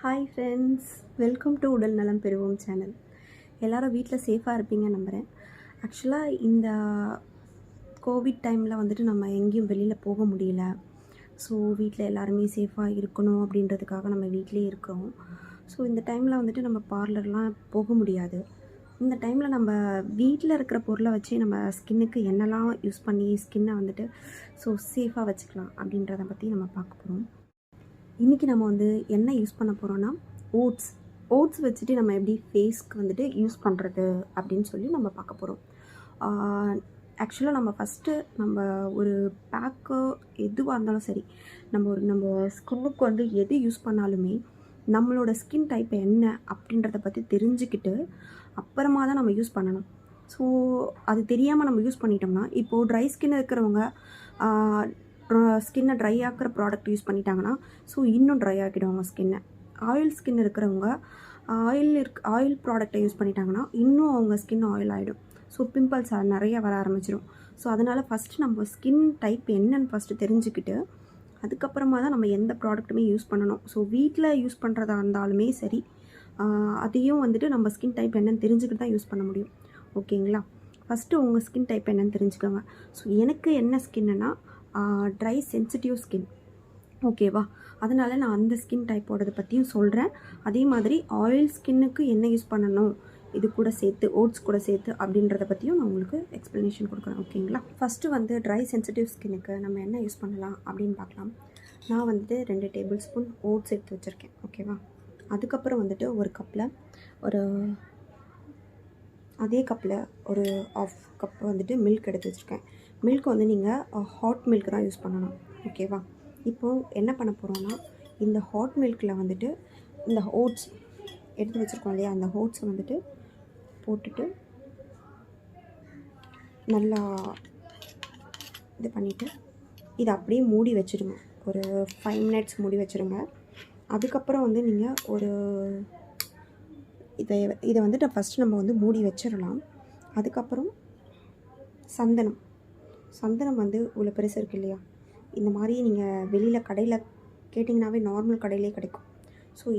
Hi friends, welcome to உடல் நலம் பெறுவோம் சேனல். எல்லோரும் வீட்டில் சேஃபாக இருப்பீங்கன்னு நம்புகிறேன். ஆக்சுவலாக இந்த கோவிட் டைமில் வந்துட்டு நம்ம எங்கேயும் வெளியில் போக முடியல. ஸோ வீட்டில் எல்லாருமே சேஃபாக இருக்கணும் அப்படின்றதுக்காக நம்ம வீட்டிலே இருக்கிறோம். ஸோ இந்த டைமில் வந்துட்டு நம்ம பார்லர்லாம் போக முடியாது. இந்த டைமில் நம்ம வீட்டில் இருக்கிற பொருளை வச்சு நம்ம ஸ்கின்னுக்கு என்னெல்லாம் யூஸ் பண்ணி ஸ்கின்னை வந்துட்டு சேஃபாக வச்சுக்கலாம் அப்படின்றத பற்றி நம்ம பார்க்க போகிறோம். இன்றைக்கி நம்ம வந்து என்ன யூஸ் பண்ண போகிறோன்னா ஓட்ஸ் வச்சுட்டு நம்ம எப்படி ஃபேஸ்க்கு வந்துட்டு யூஸ் பண்ணுறது அப்படின்னு சொல்லி நம்ம பார்க்க போகிறோம். ஆக்சுவலாக நம்ம ஃபஸ்ட்டு நம்ம ஒரு பேக்கோ எதுவாக இருந்தாலும் சரி, நம்ம ஸ்கின்னுக்கு வந்து எது யூஸ் பண்ணாலுமே நம்மளோட ஸ்கின் டைப் என்ன அப்படின்றத பற்றி தெரிஞ்சுக்கிட்டு அப்புறமா தான் நம்ம யூஸ் பண்ணணும். ஸோ அது தெரியாமல் நம்ம யூஸ் பண்ணிட்டோம்னா, இப்போது ட்ரை ஸ்கின் இருக்கிறவங்க ஸ்கின்னை ட்ரை ஆக்கிற ப்ராடக்ட் யூஸ் பண்ணிட்டாங்கன்னா இன்னும் ட்ரை ஆக்கிடுவாங்க ஸ்கின்னை. ஆயில் ஸ்கின் இருக்கிறவங்க ஆயில் ப்ராடக்டை யூஸ் பண்ணிட்டாங்கன்னா இன்னும் அவங்க ஸ்கின் ஆயில் ஆகிடும். பிம்பிள்ஸ் நிறைய வர ஆரம்பிச்சிடும். அதனால் ஃபஸ்ட்டு நம்ம ஸ்கின் டைப் என்னன்னு ஃபஸ்ட்டு தெரிஞ்சுக்கிட்டு அதுக்கப்புறமா தான் நம்ம எந்த ப்ராடக்ட்டுமே யூஸ் பண்ணணும். வீட்டில் யூஸ் பண்ணுறதா இருந்தாலுமே சரி, அதையும் வந்துட்டு நம்ம ஸ்கின் டைப் என்னன்னு தெரிஞ்சுக்கிட்டு தான் யூஸ் பண்ண முடியும். ஓகேங்களா? ஃபஸ்ட்டு உங்கள் ஸ்கின் டைப் என்னன்னு தெரிஞ்சுக்கோங்க. எனக்கு என்ன ஸ்கின்னுனா ட்ரை சென்சிட்டிவ் ஸ்கின், ஓகேவா? அதனால் நான் அந்த ஸ்கின் டைப்போடதை பற்றியும் சொல்கிறேன். அதே மாதிரி ஆயில் ஸ்கின்னுக்கு என்ன யூஸ் பண்ணணும், இது கூட சேர்த்து ஓட்ஸ் கூட சேர்த்து அப்படின்றத பற்றியும் நான் உங்களுக்கு எக்ஸ்ப்ளனேஷன் கொடுக்குறேன். ஓகேங்களா? ஃபஸ்ட்டு வந்து ட்ரை சென்சிட்டிவ் ஸ்கின்னுக்கு நம்ம என்ன யூஸ் பண்ணலாம் அப்படின்னு பார்க்கலாம். நான் வந்துட்டு 2 டேபிள் ஸ்பூன் ஓட்ஸ் எடுத்து வச்சுருக்கேன். ஓகேவா? அதுக்கப்புறம் வந்துட்டு அதே கப்பில் ஒரு ஆஃப் கப் வந்துட்டு மில்க் எடுத்து வச்சுருக்கேன். மில்க் வந்து நீங்கள் ஹாட் மில்க் தான் யூஸ் பண்ணணும். ஓகேவா? இப்போது என்ன பண்ண போகிறோன்னா, இந்த ஹாட் மில்கில் வந்துட்டு இந்த ஓட்ஸ் எடுத்து வச்சுருக்கோம் இல்லையா, அந்த ஓட்ஸை வந்துட்டு போட்டுட்டு நல்லா இது பண்ணிவிட்டு இதை அப்படியே மூடி வச்சுருங்க. ஒரு 5 மினிட்ஸ் மூடி வச்சுருங்க. அதுக்கப்புறம் வந்து நீங்கள் இதை வந்துட்டு ஃபஸ்ட்டு நம்ம வந்து மூடி வச்சிடலாம். அதுக்கப்புறம் சந்தனம் வந்து இவ்வளோ பெருசு இருக்குது இல்லையா, இந்த மாதிரி நீங்கள் வெளியில் கடையில் கேட்டிங்கனாவே நார்மல் கடையிலே கிடைக்கும்.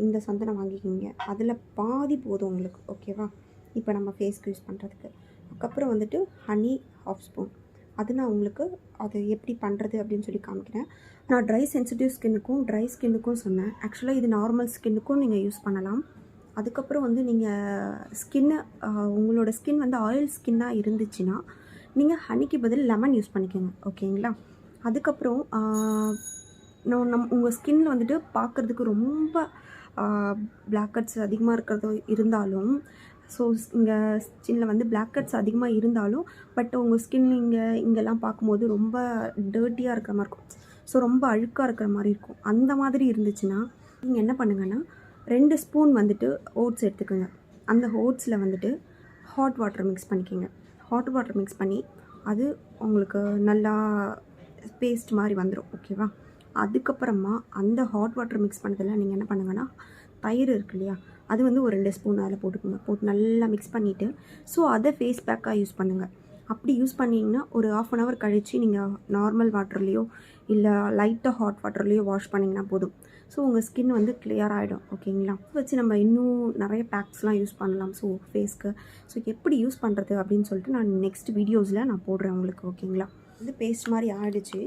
இந்த சந்தனம் வாங்கிக்கிங்க. அதில் பாதி போதும் உங்களுக்கு. ஓகேவா? இப்போ நம்ம ஃபேஸ்க்கு யூஸ் பண்ணுறதுக்கு. அதுக்கப்புறம் வந்துட்டு ஹனி 1/2 ஸ்பூன். அது நான் உங்களுக்கு அது எப்படி பண்ணுறது அப்படின்னு சொல்லி காமிக்கிறேன். நான் ட்ரை சென்சிட்டிவ் ஸ்கின்னுக்கும் ட்ரை ஸ்கின்னுக்கும் சொன்னேன். ஆக்சுவலாக இது நார்மல் ஸ்கின்னுக்கும் நீங்கள் யூஸ் பண்ணலாம். அதுக்கப்புறம் வந்து நீங்கள் உங்களோட ஸ்கின் வந்து ஆயில் ஸ்கின்னாக இருந்துச்சுன்னா நீங்கள் ஹனிக்கு பதில் லெமன் யூஸ் பண்ணிக்கோங்க. ஓகேங்களா? அதுக்கப்புறம் உங்கள் ஸ்கின்னில் வந்துட்டு பார்க்குறதுக்கு ரொம்ப பிளாக் ஹெட்ஸ் அதிகமாக இருக்கிறது இருந்தாலும், இங்கே ஸ்கின்னில் வந்து பிளாக் ஹெட்ஸ் அதிகமாக இருந்தாலும் பட் உங்கள் ஸ்கின் இங்கெல்லாம் பார்க்கும்போது ரொம்ப டர்ட்டியாக இருக்கிற மாதிரி இருக்கும். ரொம்ப அழுக்காக இருக்கிற மாதிரி இருக்கும். அந்த மாதிரி இருந்துச்சுன்னா நீங்கள் என்ன பண்ணுங்கன்னா, 2 ஸ்பூன் வந்துட்டு ஓட்ஸ் எடுத்துக்கோங்க. அந்த ஓட்ஸில் வந்துட்டு ஹாட் வாட்டர் மிக்ஸ் பண்ணிக்கோங்க. ஹாட் வாட்டர் மிக்ஸ் பண்ணி அது உங்களுக்கு நல்லா பேஸ்ட் மாதிரி வந்துடும். ஓகேவா? அதுக்கப்புறமா அந்த ஹாட் வாட்டர் மிக்ஸ் பண்ணதில் நீங்கள் என்ன பண்ணுங்கன்னா, தயிர் இருக்கு இல்லையா, அது வந்து ஒரு 2 ஸ்பூன் அதில் போட்டுக்கோங்க. போட்டு நல்லா மிக்ஸ் பண்ணிவிட்டு அதை ஃபேஸ் பேக்காக யூஸ் பண்ணுங்கள். அப்படி யூஸ் பண்ணிங்கன்னா ஒரு 1/2 hour கழித்து நீங்கள் நார்மல் வாட்டர்லேயோ இல்லை லைட்டாக ஹாட் வாட்டர்லேயோ வாஷ் பண்ணிங்கன்னா போதும். உங்கள் ஸ்கின் வந்து கிளியர் ஆகிடும். ஓகேங்களா? வச்சு நம்ம இன்னும் நிறைய பேக்ஸ்லாம் யூஸ் பண்ணலாம் ஃபேஸ்க்கு. எப்படி யூஸ் பண்ணுறது அப்படின்னு சொல்லிட்டு நான் நெக்ஸ்ட் வீடியோஸில் நான் போடுறேன் உங்களுக்கு. ஓகேங்களா? வந்து பேஸ்ட் மாதிரி ஆகிடுச்சு.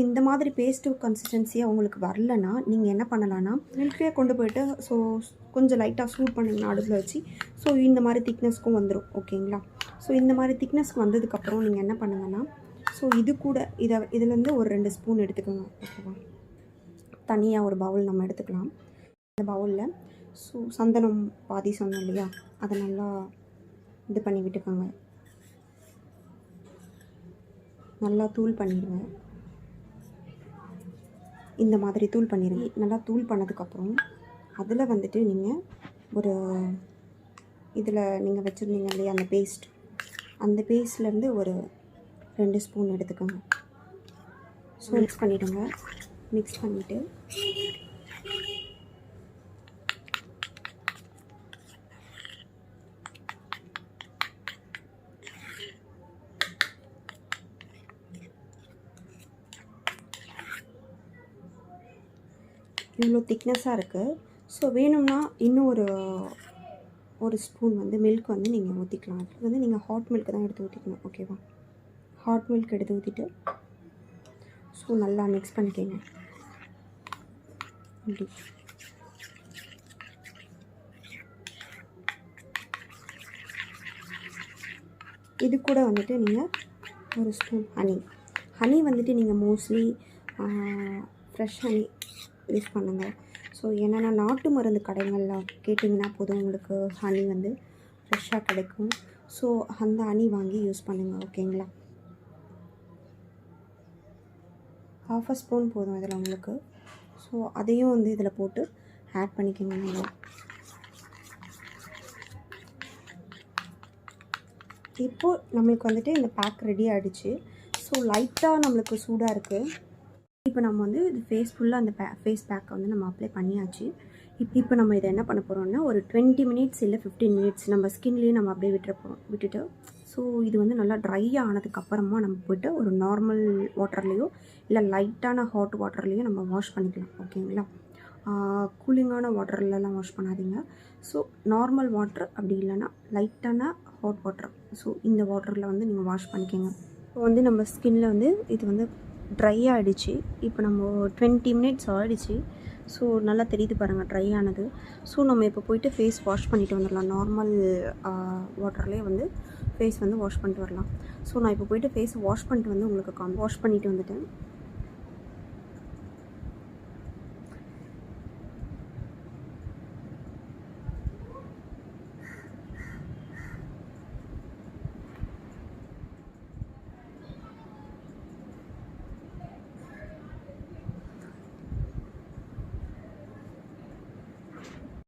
இந்த மாதிரி பேஸ்ட்டு கன்சிஸ்டன்சியாக உங்களுக்கு வரலன்னா நீங்கள் என்ன பண்ணலான்னா, மில்கே கொண்டு போய்ட்டு கொஞ்சம் லைட்டாக சூட் பண்ணிங்கன்னா அடுப்பில் வச்சு இந்த மாதிரி திக்னஸ்க்கும் வந்துடும். ஓகேங்களா? இந்த மாதிரி திக்னஸ்க்கு வந்ததுக்கப்புறம் நீங்கள் என்ன பண்ணுங்கன்னா, இது கூட இதுலேருந்து ஒரு 2 ஸ்பூன் எடுத்துக்கோங்க. ஓகேவா? தனியாக ஒரு பவுல் நம்ம எடுத்துக்கலாம். அந்த பவுலில் சந்தனம் பாதி சொன்னோம் இல்லையா, அதை நல்லா இது பண்ணி விட்டுக்கோங்க. நல்லா தூள் பண்ணிடுங்க. இந்த மாதிரி தூள் பண்ணிடுங்க. நல்லா தூள் பண்ணதுக்கப்புறம் அதில் வந்துட்டு நீங்கள் இதில் நீங்கள் வச்சுருந்தீங்க இல்லையா அந்த பேஸ்ட்லேருந்து ஒரு 2 ஸ்பூன் எடுத்துக்கோங்க. மிக்ஸ் பண்ணிவிடுங்க. மிக்ஸ் பண்ணிவிட்டு இவ்வளோ திக்னஸாக இருக்குது. ஸோ வேணும்னா இன்னும் ஒரு ஸ்பூன் வந்து மில்க் வந்து நீங்கள் ஊற்றிக்கலாம். அது வந்து நீங்கள் ஹாட் மில்க் தான் எடுத்து ஊற்றிக்கணும். ஓகேவா? ஹாட் மில்க் எடுத்து ஊற்றிட்டு ஸோ நல்லா மிக்ஸ் பண்ணிக்கோங்க. இப்படி இது கூட வந்துட்டு நீங்கள் ஒரு ஸ்பூன் ஹனி வந்துட்டு நீங்கள் மோஸ்ட்லி ஃப்ரெஷ் ஹனி யூஸ் பண்ணுங்கள். ஸோ என்னென்னா நாட்டு மருந்து கடைகளில் கேட்டிங்கன்னா போதும், உங்களுக்கு ஹனி வந்து ஃப்ரெஷ்ஷாக கிடைக்கும். ஸோ அந்த ஹனி வாங்கி யூஸ் பண்ணுங்கள். ஓகேங்களா? 1/2 ஸ்பூன் போதும் இதில் உங்களுக்கு. ஸோ அதையும் வந்து இதில் போட்டு ஆட் பண்ணிக்கோங்க. நல்லா இப்போது நம்மளுக்கு வந்துட்டு இந்த பேக் ரெடி ஆகிடுச்சு. ஸோ லைட்டாக நம்மளுக்கு சூடாக இருக்குது. இப்போ நம்ம வந்து இது ஃபேஸ் ஃபுல்லாக அந்த ஃபேஸ் பேக்கை வந்து நம்ம அப்ளை பண்ணியாச்சு. இப்போ நம்ம இதை என்ன பண்ண போகிறோம்னா ஒரு 20 மினிட்ஸ் இல்லை 15 மினிட்ஸ் நம்ம ஸ்கின்லேயே நம்ம அப்படியே விட்டுட்டு ஸோ இது வந்து நல்லா ட்ரை ஆனதுக்கப்புறமா நம்ம போய்ட்டு ஒரு நார்மல் வாட்டர்லேயோ இல்லை லைட்டான ஹாட் வாட்டர்லேயோ நம்ம வாஷ் பண்ணிக்கலாம். ஓகேங்களா? கூலிங்கான வாட்டர்லலாம் வாஷ் பண்ணாதீங்க. ஸோ நார்மல் வாட்டர், அப்படி இல்லைன்னா லைட்டான ஹாட் வாட்டர், ஸோ இந்த வாட்டரில் வந்து நீங்கள் வாஷ் பண்ணிக்கோங்க. இப்போ வந்து நம்ம ஸ்கின்னில் வந்து இது வந்து ட்ரை ஆகிடுச்சு. இப்போ நம்ம 20 மினிட்ஸ் ஆகிடுச்சு. ஸோ நல்லா தெரியுது பாருங்கள் ட்ரை ஆனது. ஸோ நம்ம இப்போ போய்ட்டு ஃபேஸ் வாஷ் பண்ணிட்டு வந்துடலாம். நார்மல் வாட்டர்லேயே வந்து ஃபேஸ் வந்து வாஷ் பண்ணிட்டு வரலாம். ஸோ நான் இப்போ போய்ட்டு ஃபேஸ் வாஷ் பண்ணிட்டு வந்து உங்களுக்கு வாஷ் பண்ணிட்டு வந்துட்டேன்.